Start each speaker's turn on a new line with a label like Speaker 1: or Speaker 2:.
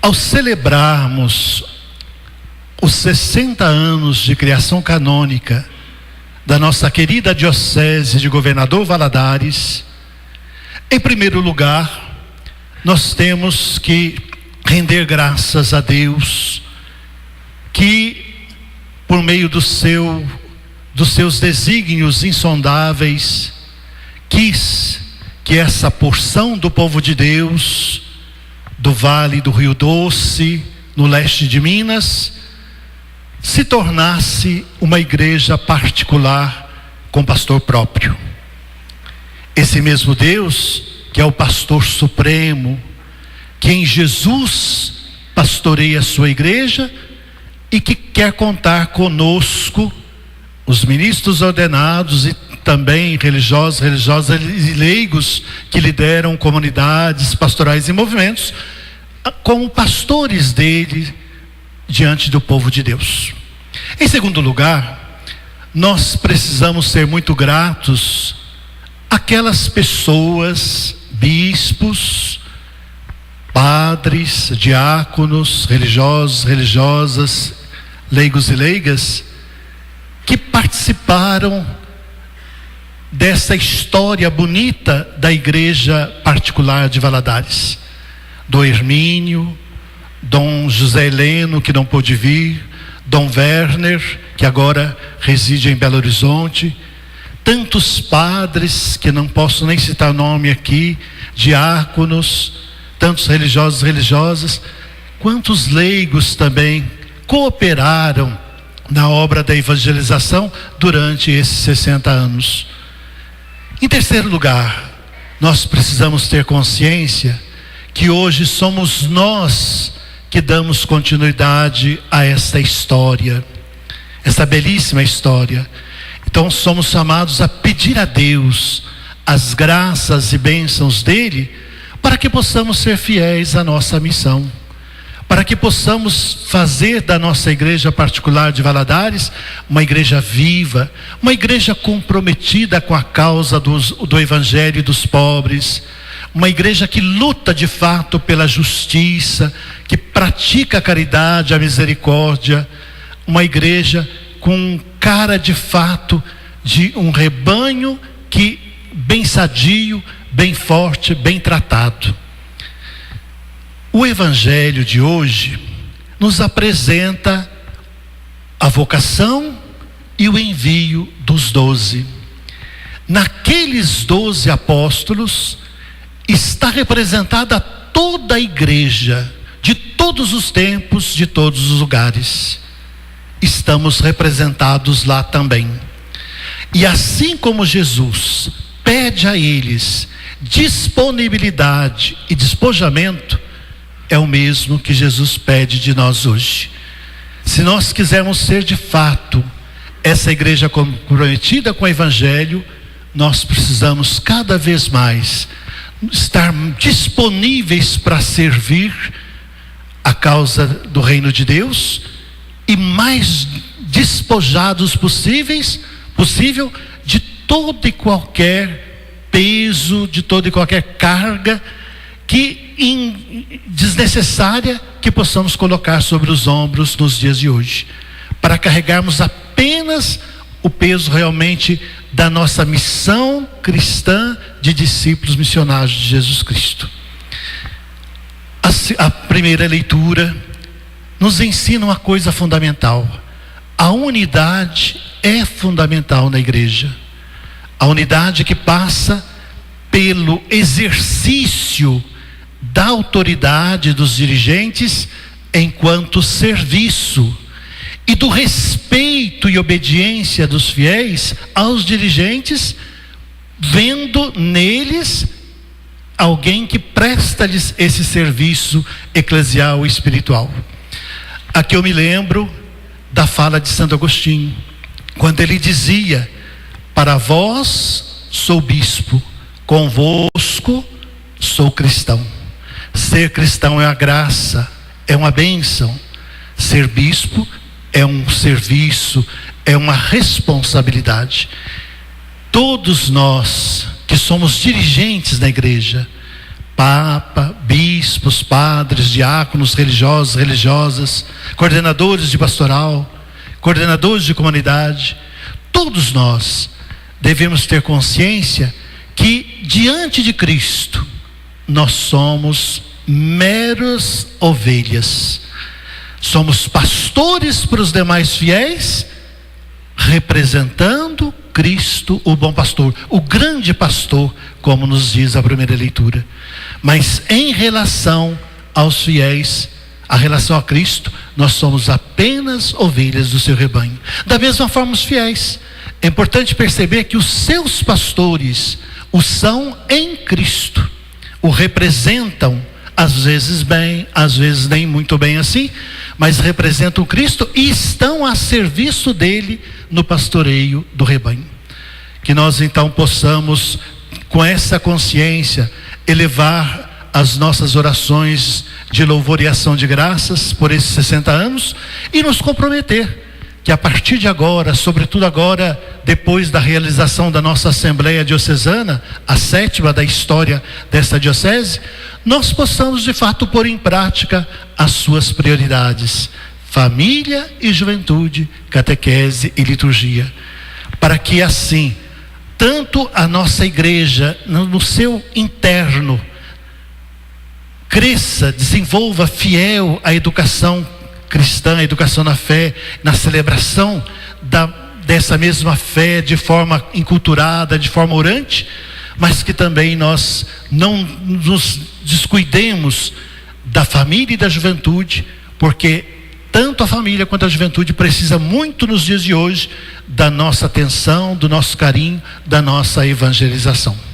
Speaker 1: Ao celebrarmos os 60 anos de criação canônica da nossa querida Diocese de Governador Valadares, em primeiro lugar, nós temos que render graças a Deus, que por meio dos seus desígnios insondáveis, quis que essa porção do povo de Deus, do Vale do Rio Doce, no leste de Minas, se tornasse uma igreja particular com pastor próprio. Esse mesmo Deus, que é o pastor supremo, que em Jesus pastoreia a sua igreja e que quer contar conosco, os ministros ordenados e também religiosas e leigos que lideram comunidades pastorais e movimentos, como pastores dele diante do povo de Deus. Em segundo lugar, nós precisamos ser muito gratos àquelas pessoas, bispos, padres, diáconos, religiosos, religiosas, leigos e leigas, que participaram dessa história bonita da igreja particular de Valadares. Dom Hermínio, Dom José Heleno, que não pôde vir, Dom Werner, que agora reside em Belo Horizonte, tantos padres, que não posso nem citar nome aqui, diáconos, tantos religiosos e religiosas, quantos leigos também cooperaram na obra da evangelização durante esses 60 anos. Em terceiro lugar, nós precisamos ter consciência que hoje somos nós que damos continuidade a esta história, essa belíssima história. Então somos chamados a pedir a Deus as graças e bênçãos dele, para que possamos ser fiéis à nossa missão, para que possamos fazer da nossa igreja particular de Valadares uma igreja viva, uma igreja comprometida com a causa do evangelho dos pobres, uma igreja que luta de fato pela justiça, que pratica a caridade, a misericórdia, uma igreja com cara de fato de um rebanho que bem sadio, bem forte, bem tratado. O evangelho de hoje nos apresenta a vocação e o envio dos 12. Naqueles 12 apóstolos está representada toda a igreja, de todos os tempos, de todos os lugares. Estamos representados lá também. E assim como Jesus pede a eles disponibilidade e despojamento, é o mesmo que Jesus pede de nós hoje. Se nós quisermos ser de fato essa igreja comprometida com o evangelho, nós precisamos cada vez mais estar disponíveis para servir a causa do reino de Deus e mais despojados possível de todo e qualquer peso, de toda e qualquer carga desnecessária que possamos colocar sobre os ombros nos dias de hoje, para carregarmos apenas o peso realmente da nossa missão cristã de discípulos missionários de Jesus Cristo. A primeira leitura nos ensina uma coisa fundamental: a unidade é fundamental na igreja, a unidade que passa pelo exercício da autoridade dos dirigentes enquanto serviço e do respeito e obediência dos fiéis aos dirigentes, vendo neles alguém que presta-lhes esse serviço eclesial e espiritual. Aqui eu me lembro da fala de Santo Agostinho, quando ele dizia: para vós sou bispo, convosco sou cristão. Ser cristão é a graça, é uma bênção. Ser bispo é um serviço, é uma responsabilidade. Todos nós que somos dirigentes da igreja, Papa, Bispo, bispos, padres, diáconos, religiosos, religiosas, coordenadores de pastoral, coordenadores de comunidade, todos nós devemos ter consciência que diante de Cristo nós somos meras ovelhas. Somos pastores para os demais fiéis, representando Cristo, o bom pastor, o grande pastor, como nos diz a primeira leitura. Mas em relação aos fiéis, a relação a Cristo, nós somos apenas ovelhas do seu rebanho. Da mesma forma os fiéis. É importante perceber que os seus pastores o são em Cristo. O representam, às vezes bem, às vezes nem muito bem assim, mas representam Cristo e estão a serviço dele no pastoreio do rebanho. Que nós então possamos, com essa consciência, elevar as nossas orações de louvor e ação de graças por esses 60 anos e nos comprometer que a partir de agora, sobretudo agora, depois da realização da nossa Assembleia Diocesana, a 7ª da história desta diocese, nós possamos de fato pôr em prática as suas prioridades: família e juventude, catequese e liturgia, para que assim, tanto a nossa igreja, no seu interno, cresça, desenvolva fiel a educação cristã, a educação na fé, na celebração dessa mesma fé de forma enculturada, de forma orante, mas que também nós não nos descuidemos da família e da juventude, porque tanto a família quanto a juventude precisa muito nos dias de hoje da nossa atenção, do nosso carinho, da nossa evangelização.